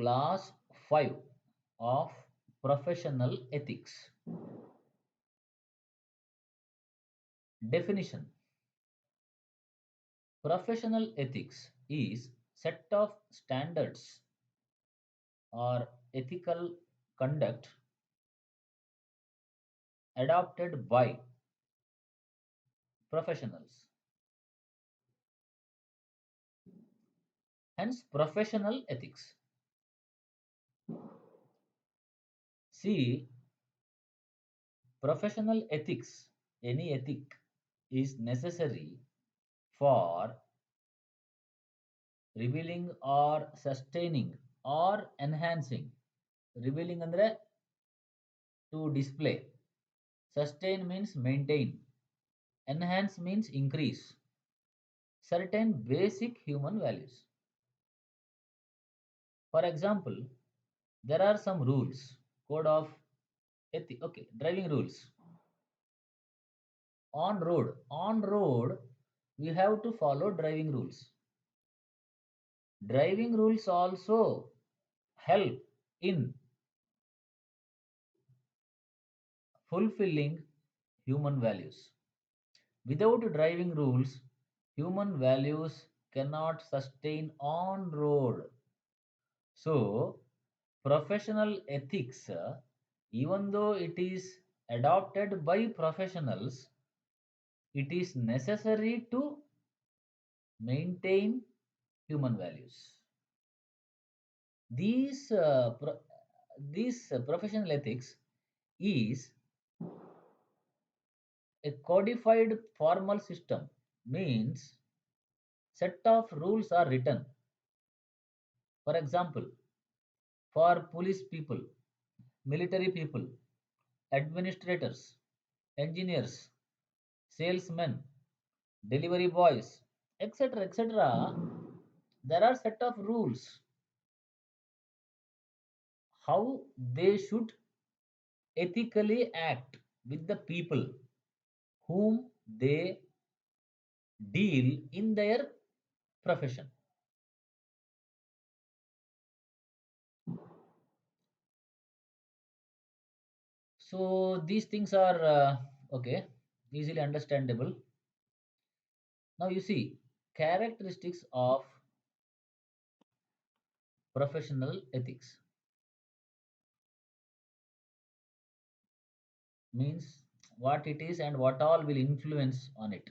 Class 5 of Professional Ethics. Definition: Professional ethics is set of standards or ethical conduct adopted by professionals. Hence, professional ethics. See, professional ethics, any ethic, is necessary for revealing or sustaining or enhancing. Revealing andre to display. Sustain means maintain. Enhance means increase. Certain basic human values. For example, there are some rules, code of ethic. Okay, driving rules. On road, we have to follow driving rules. Driving rules also help in fulfilling human values. Without driving rules, human values cannot sustain on road. So, professional ethics, even though it is adopted by professionals, it is necessary to maintain human values. These professional ethics is a codified formal system, means set of rules are written. For example, for police people, military people, administrators, engineers, salesmen, delivery boys, etc., etc., there are set of rules how they should ethically act with the people whom they deal in their profession. So these things are okay, easily understandable. Now you see characteristics of professional ethics means what it is and what all will influence on it.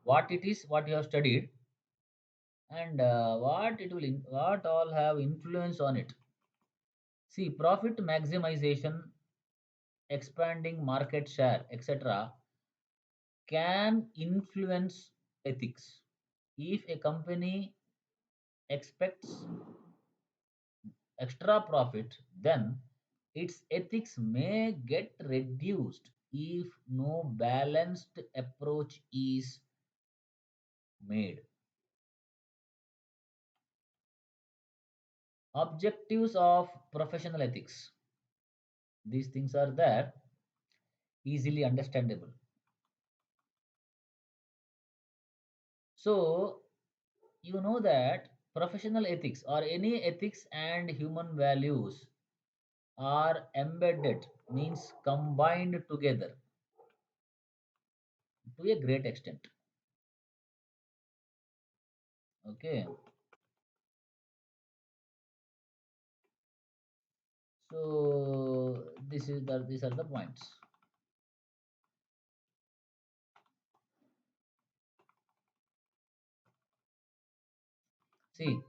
What it is, what you have studied, and what all have influence on it. See, profit maximization, expanding market share, etc., can influence ethics. If a company expects extra profit, then its ethics may get reduced if no balanced approach is made. Objectives of professional ethics. These things are there, easily understandable. So, you know that professional ethics or any ethics and human values are embedded, means combined together to a great extent. Okay, so these are the points. See,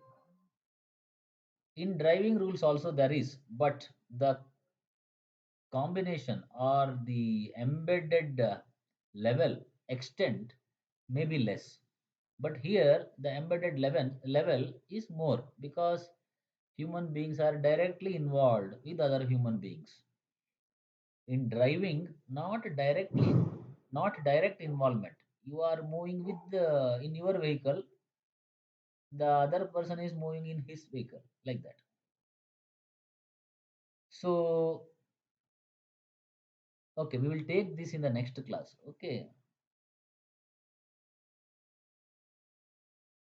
in driving rules also there is, but the combination or the embedded level extent may be less. But here the embedded level is more because human beings are directly involved with other human beings. In driving, not direct involvement. You are moving with in your vehicle, the other person is moving in his vehicle, like that. So, okay, we will take this in the next class. Okay.